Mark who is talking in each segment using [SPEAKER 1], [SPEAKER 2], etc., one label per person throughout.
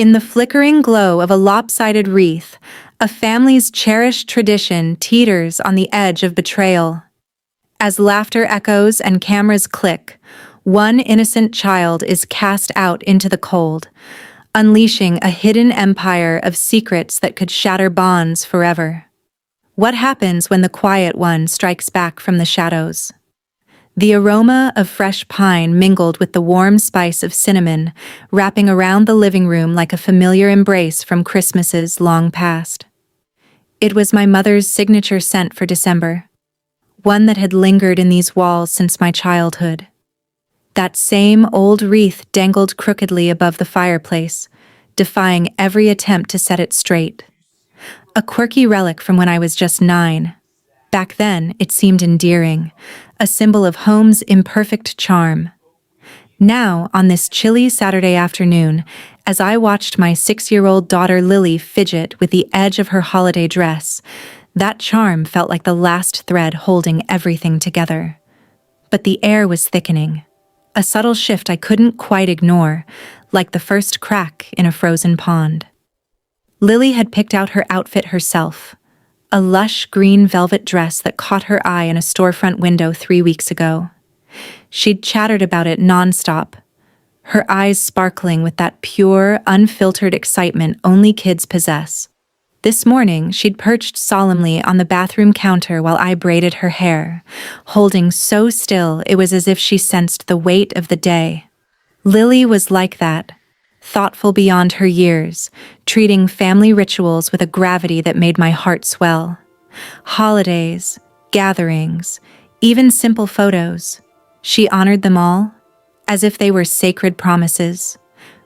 [SPEAKER 1] In the flickering glow of a lopsided wreath, a family's cherished tradition teeters on the edge of betrayal. As laughter echoes and cameras click, one innocent child is cast out into the cold, unleashing a hidden empire of secrets that could shatter bonds forever. What happens when the quiet one strikes back from the shadows? The aroma of fresh pine mingled with the warm spice of cinnamon, wrapping around the living room like a familiar embrace from Christmases long past. It was my mother's signature scent for December, one that had lingered in these walls since my childhood. That same old wreath dangled crookedly above the fireplace, defying every attempt to set it straight. A quirky relic from when I was just 9. Back then, it seemed endearing, a symbol of home's imperfect charm. Now, on this chilly Saturday afternoon, as I watched my 6-year-old daughter Lily fidget with the edge of her holiday dress, that charm felt like the last thread holding everything together. But the air was thickening, a subtle shift I couldn't quite ignore, like the first crack in a frozen pond. Lily had picked out her outfit herself, a lush green velvet dress that caught her eye in a storefront window 3 weeks ago. She'd chattered about it nonstop, her eyes sparkling with that pure, unfiltered excitement only kids possess. This morning, she'd perched solemnly on the bathroom counter while I braided her hair, holding so still it was as if she sensed the weight of the day. Lily was like that, thoughtful beyond her years, treating family rituals with a gravity that made my heart swell. Holidays, gatherings, even simple photos. She honored them all, as if they were sacred promises.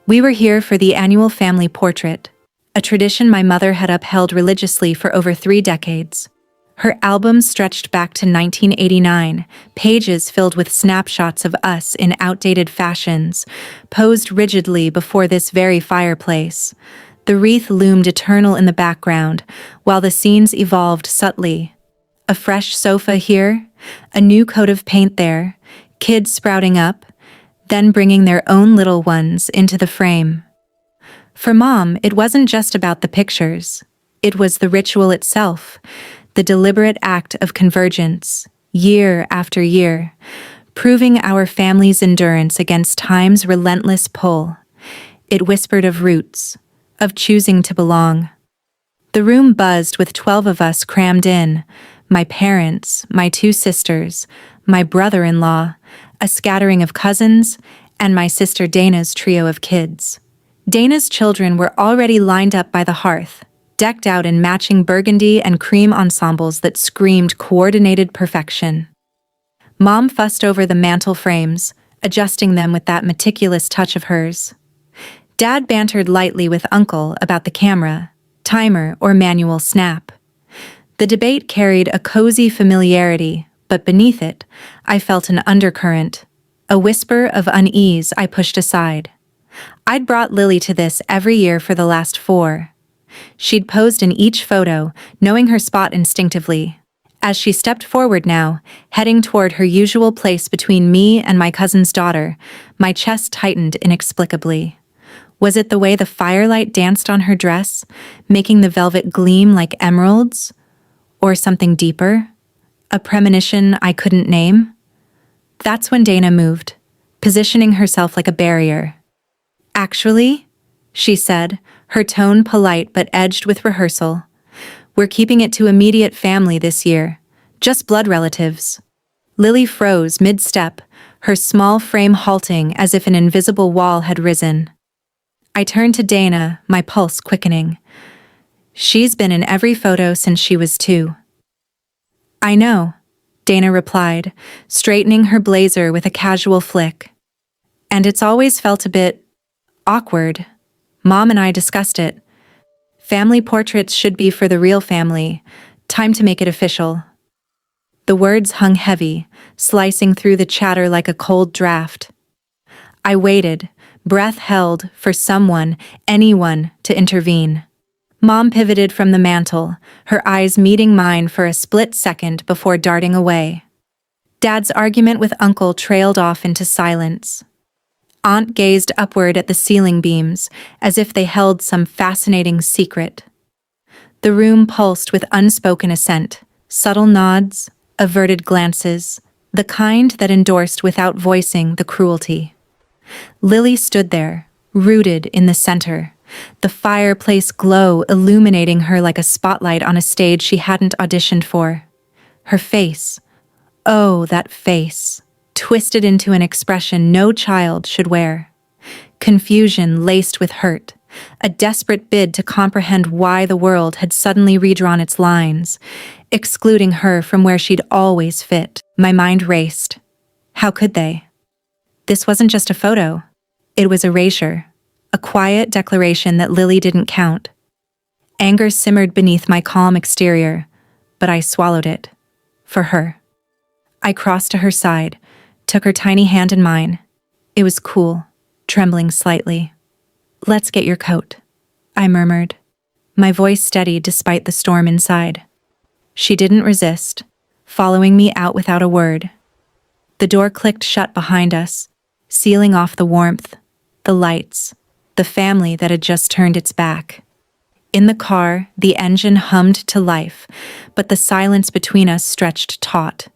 [SPEAKER 1] We were here for the annual family portrait, a tradition my mother had upheld religiously for over 3 decades. Her album stretched back to 1989, pages filled with snapshots of us in outdated fashions, posed rigidly before this very fireplace. The wreath loomed eternal in the background, while the scenes evolved subtly. A fresh sofa here, a new coat of paint there, kids sprouting up, then bringing their own little ones into the frame. For Mom, it wasn't just about the pictures. It was the ritual itself, the deliberate act of convergence, year after year, proving our family's endurance against time's relentless pull. It whispered of roots, of choosing to belong. The room buzzed with 12 of us crammed in, my parents, my 2 sisters, my brother-in-law, a scattering of cousins, and my sister Dana's trio of kids. Dana's children were already lined up by the hearth, decked out in matching burgundy and cream ensembles that screamed coordinated perfection. Mom fussed over the mantel frames, adjusting them with that meticulous touch of hers. Dad bantered lightly with Uncle about the camera, timer, or manual snap. The debate carried a cozy familiarity, but beneath it, I felt an undercurrent, a whisper of unease I pushed aside. I'd brought Lily to this every year for the last 4. She'd posed in each photo, knowing her spot instinctively. As she stepped forward now, heading toward her usual place between me and my cousin's daughter, my chest tightened inexplicably. Was it the way the firelight danced on her dress, making the velvet gleam like emeralds? Or something deeper? A premonition I couldn't name? That's when Dana moved, positioning herself like a barrier. "Actually," she said, her tone polite but edged with rehearsal, "we're keeping it to immediate family this year, just blood relatives." Lily froze mid-step, her small frame halting as if an invisible wall had risen. I turned to Dana, my pulse quickening. "She's been in every photo since she was 2. "I know," Dana replied, straightening her blazer with a casual flick. "And it's always felt a bit awkward. Mom and I discussed it. Family portraits should be for the real family. Time to make it official." The words hung heavy, slicing through the chatter like a cold draft. I waited, breath held, for someone, anyone, to intervene. Mom pivoted from the mantel, her eyes meeting mine for a split second before darting away. Dad's argument with Uncle trailed off into silence. Aunt gazed upward at the ceiling beams, as if they held some fascinating secret. The room pulsed with unspoken assent, subtle nods, averted glances, the kind that endorsed without voicing the cruelty. Lily stood there, rooted in the center, the fireplace glow illuminating her like a spotlight on a stage she hadn't auditioned for. Her face, oh, that face, twisted into an expression no child should wear. Confusion laced with hurt, a desperate bid to comprehend why the world had suddenly redrawn its lines, excluding her from where she'd always fit. My mind raced. How could they? This wasn't just a photo. It was erasure, a quiet declaration that Lily didn't count. Anger simmered beneath my calm exterior, but I swallowed it. For her. I crossed to her side, took her tiny hand in mine. It was cool, trembling slightly. "Let's get your coat," I murmured, my voice steady despite the storm inside. She didn't resist, following me out without a word. The door clicked shut behind us, sealing off the warmth, the lights, the family that had just turned its back. In the car, the engine hummed to life, but the silence between us stretched taut.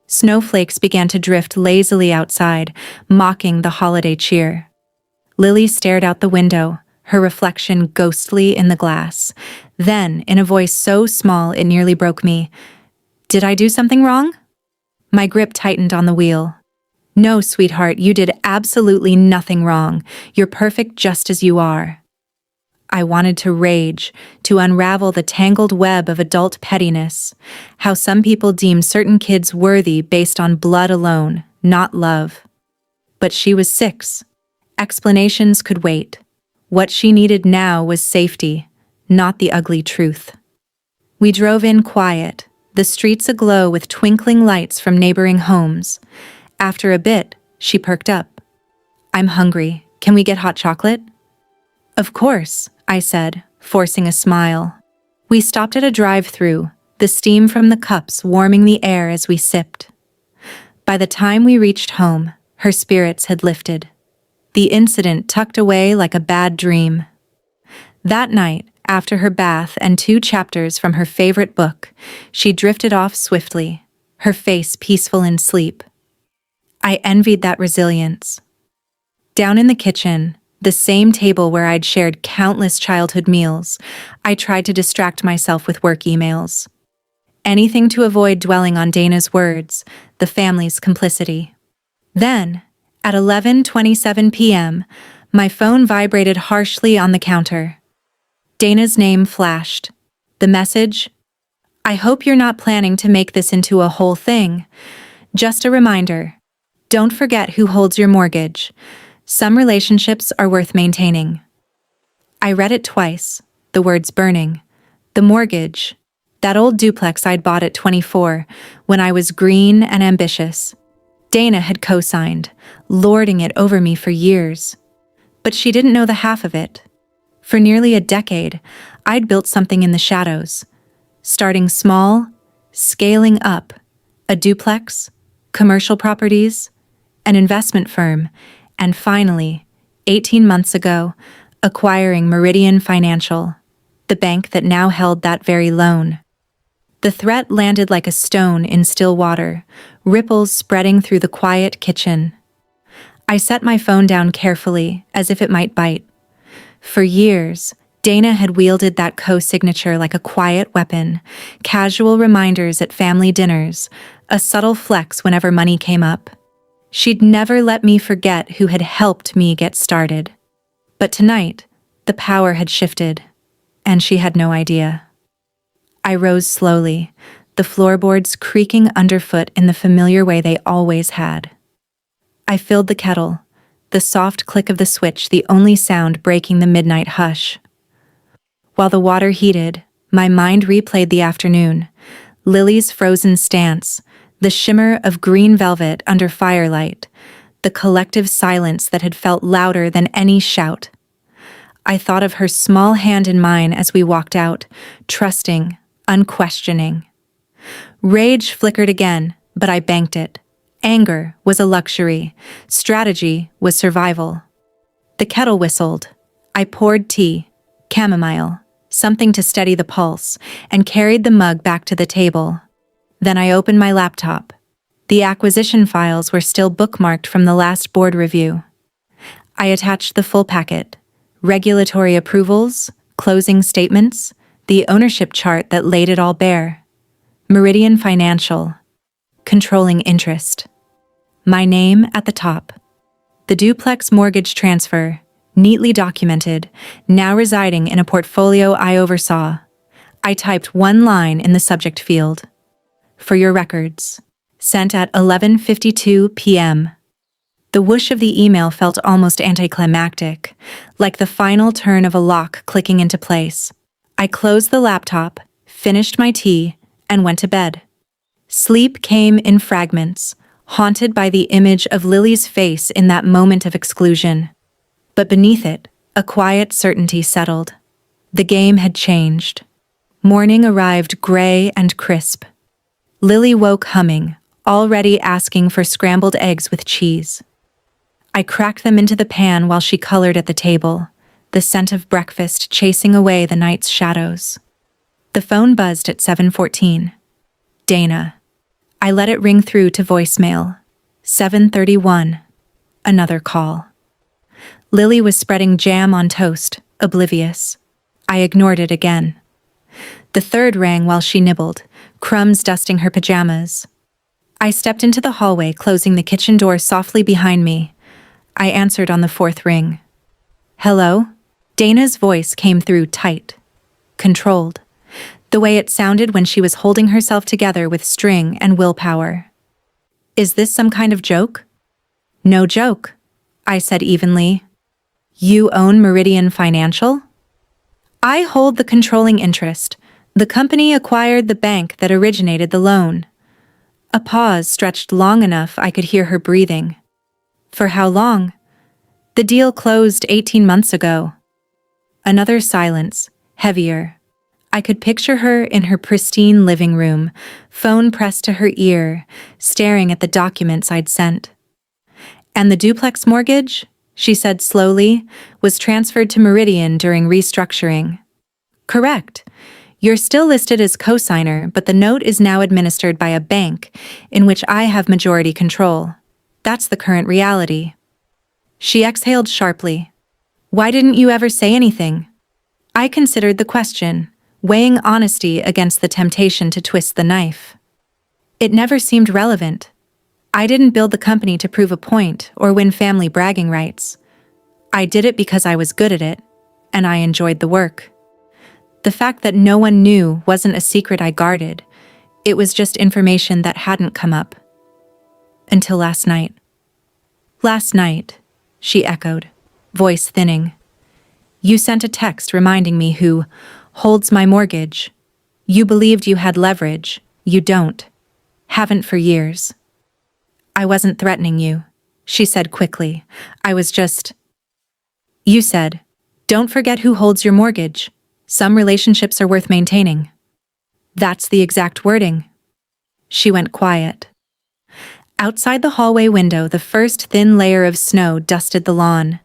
[SPEAKER 1] Snowflakes began to drift lazily outside, mocking the holiday cheer. Lily stared out the window, her reflection ghostly in the glass. Then, in a voice so small it nearly broke me, "Did I do something wrong?" My grip tightened on the wheel. "No, sweetheart, you did absolutely nothing wrong. You're perfect just as you are." I wanted to rage, to unravel the tangled web of adult pettiness, how some people deem certain kids worthy based on blood alone, not love. But she was 6. Explanations could wait. What she needed now was safety, not the ugly truth. We drove in quiet, the streets aglow with twinkling lights from neighboring homes. After a bit, she perked up. "I'm hungry. Can we get hot chocolate?" "Of course," I said, forcing a smile. We stopped at a drive-through, the steam from the cups warming the air as we sipped. By the time we reached home, her spirits had lifted. The incident tucked away like a bad dream. That night, after her bath and 2 chapters from her favorite book, she drifted off swiftly, her face peaceful in sleep. I envied that resilience. Down in the kitchen, the same table where I'd shared countless childhood meals, I tried to distract myself with work emails. Anything to avoid dwelling on Dana's words, the family's complicity. Then, at 11:27 p.m., my phone vibrated harshly on the counter. Dana's name flashed. The message? "I hope you're not planning to make this into a whole thing. Just a reminder. Don't forget who holds your mortgage. Some relationships are worth maintaining." I read it twice, the words burning. The mortgage. That old duplex I'd bought at 24, when I was green and ambitious. Dana had co-signed, lording it over me for years. But she didn't know the half of it. For nearly a decade, I'd built something in the shadows. Starting small, scaling up, a duplex, commercial properties, an investment firm, and finally, 18 months ago, acquiring Meridian Financial, the bank that now held that very loan. The threat landed like a stone in still water, ripples spreading through the quiet kitchen. I set my phone down carefully, as if it might bite. For years, Dana had wielded that co-signature like a quiet weapon, casual reminders at family dinners, a subtle flex whenever money came up. She'd never let me forget who had helped me get started. But tonight, the power had shifted, and she had no idea. I rose slowly, the floorboards creaking underfoot in the familiar way they always had. I filled the kettle, the soft click of the switch the only sound breaking the midnight hush. While the water heated, my mind replayed the afternoon, Lily's frozen stance, the shimmer of green velvet under firelight, the collective silence that had felt louder than any shout. I thought of her small hand in mine as we walked out, trusting, unquestioning. Rage flickered again, but I banked it, Anger was a luxury. Strategy was survival. The kettle whistled. I poured tea, chamomile, something to steady the pulse, and carried the mug back to the table. Then I opened my laptop. The acquisition files were still bookmarked from the last board review. I attached the full packet: regulatory approvals, closing statements, the ownership chart that laid it all bare. Meridian Financial. Controlling interest. My name at the top. The duplex mortgage transfer, neatly documented, now residing in a portfolio I oversaw. I typed one line in the subject field. For your records. Sent at 11:52 p.m. The whoosh of the email felt almost anticlimactic, like the final turn of a lock clicking into place. I closed the laptop, finished my tea, and went to bed. Sleep came in fragments, haunted by the image of Lily's face in that moment of exclusion. But beneath it, a quiet certainty settled. The game had changed. Morning arrived gray and crisp. Lily woke humming, already asking for scrambled eggs with cheese. I cracked them into the pan while she colored at the table, the scent of breakfast chasing away the night's shadows. The phone buzzed at 7:14. Dana. I let it ring through to voicemail. 7:31. Another call. Lily was spreading jam on toast, oblivious. I ignored it again. The third rang while she nibbled, crumbs dusting her pajamas. I stepped into the hallway, closing the kitchen door softly behind me. I answered on the fourth ring. Hello? Dana's voice came through tight, controlled, the way it sounded when she was holding herself together with string and willpower. Is this some kind of joke? No joke, I said evenly. You own Meridian Financial? I hold the controlling interest. The company acquired the bank that originated the loan. A pause stretched long enough I could hear her breathing. For how long? The deal closed 18 months ago. Another silence, heavier. I could picture her in her pristine living room, phone pressed to her ear, staring at the documents I'd sent. And the duplex mortgage, she said slowly, was transferred to Meridian during restructuring. Correct. You're still listed as co-signer, but the note is now administered by a bank in which I have majority control. That's the current reality. She exhaled sharply. Why didn't you ever say anything? I considered the question, weighing honesty against the temptation to twist the knife. It never seemed relevant. I didn't build the company to prove a point or win family bragging rights. I did it because I was good at it, and I enjoyed the work. The fact that no one knew wasn't a secret I guarded. It was just information that hadn't come up. Until last night. Last night, she echoed, voice thinning. You sent a text reminding me who holds my mortgage. You believed you had leverage. You don't. Haven't for years. I wasn't threatening you, she said quickly. I was just... You said, don't forget who holds your mortgage. Some relationships are worth maintaining. That's the exact wording. She went quiet. Outside the hallway window, the first thin layer of snow dusted the lawn.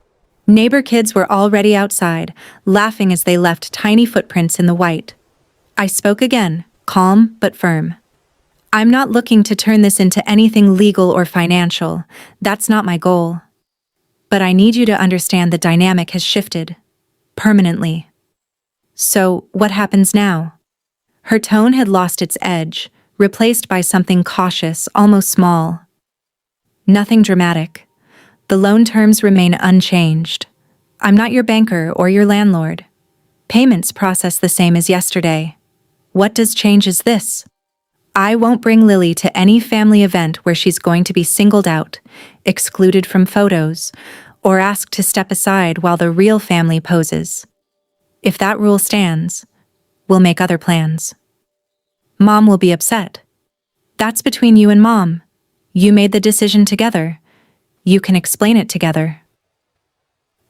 [SPEAKER 1] Neighbor kids were already outside, laughing as they left tiny footprints in the white. I spoke again, calm but firm. I'm not looking to turn this into anything legal or financial. That's not my goal. But I need you to understand the dynamic has shifted. Permanently. So, what happens now? Her tone had lost its edge, replaced by something cautious, almost small. Nothing dramatic. The loan terms remain unchanged. I'm not your banker or your landlord. Payments process the same as yesterday. What does change is this. I won't bring Lily to any family event where she's going to be singled out, excluded from photos, or asked to step aside while the real family poses. If that rule stands, we'll make other plans. Mom will be upset. That's between you and Mom. You made the decision together. You can explain it together.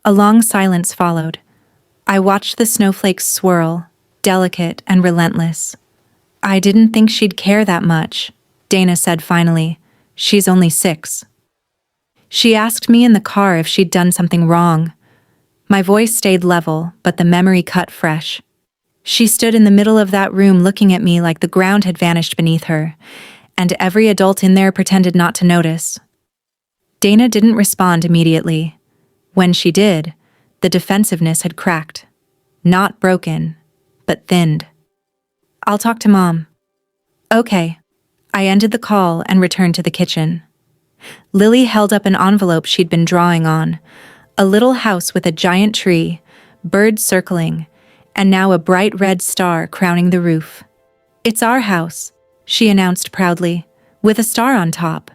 [SPEAKER 1] A long silence followed. I watched the snowflakes swirl, delicate and relentless. I didn't think she'd care that much, Dana said finally. She's only 6. She asked me in the car if she'd done something wrong. My voice stayed level, but the memory cut fresh. She stood in the middle of that room looking at me like the ground had vanished beneath her, and every adult in there pretended not to notice. Dana didn't respond immediately. When she did, the defensiveness had cracked. Not broken, but thinned. "I'll talk to Mom." "Okay." I ended the call and returned to the kitchen. Lily held up an envelope she'd been drawing on. A little house with a giant tree, birds circling, and now a bright red star crowning the roof. "It's our house," she announced proudly, with a star on top.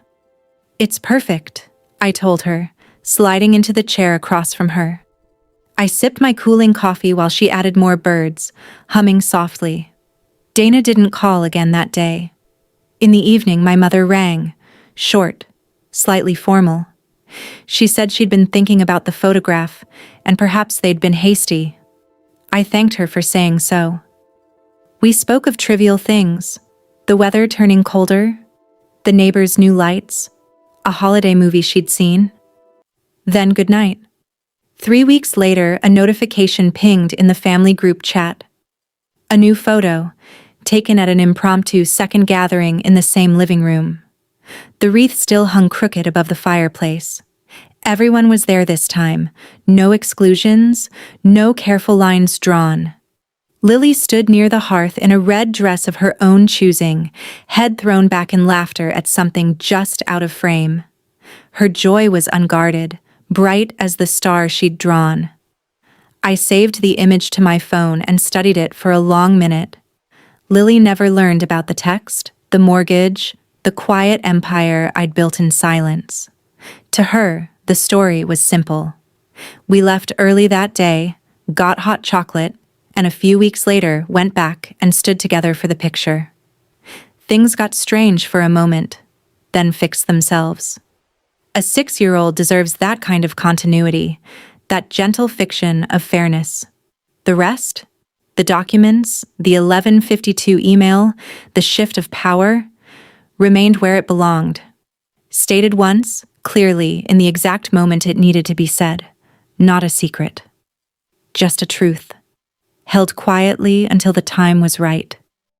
[SPEAKER 1] "It's perfect," I told her, sliding into the chair across from her. I sipped my cooling coffee while she added more birds, humming softly. Dana didn't call again that day. In the evening, my mother rang, short, slightly formal. She said she'd been thinking about the photograph, and perhaps they'd been hasty. I thanked her for saying so. We spoke of trivial things, the weather turning colder, the neighbor's new lights, a holiday movie she'd seen. Then good night. 3 weeks later, a notification pinged in the family group chat. A new photo, taken at an impromptu second gathering in the same living room. The wreath still hung crooked above the fireplace. Everyone was there this time, no exclusions, no careful lines drawn. Lily stood near the hearth in a red dress of her own choosing, head thrown back in laughter at something just out of frame. Her joy was unguarded, bright as the star she'd drawn. I saved the image to my phone and studied it for a long minute. Lily never learned about the text, the mortgage, the quiet empire I'd built in silence. To her, the story was simple. We left early that day, got hot chocolate, and a few weeks later went back and stood together for the picture. Things got strange for a moment, then fixed themselves. A 6-year-old deserves that kind of continuity, that gentle fiction of fairness. The rest? The documents, the 1152 email, the shift of power, remained where it belonged. Stated once, clearly, in the exact moment it needed to be said. Not a secret. Just a truth. Held quietly until the time was right.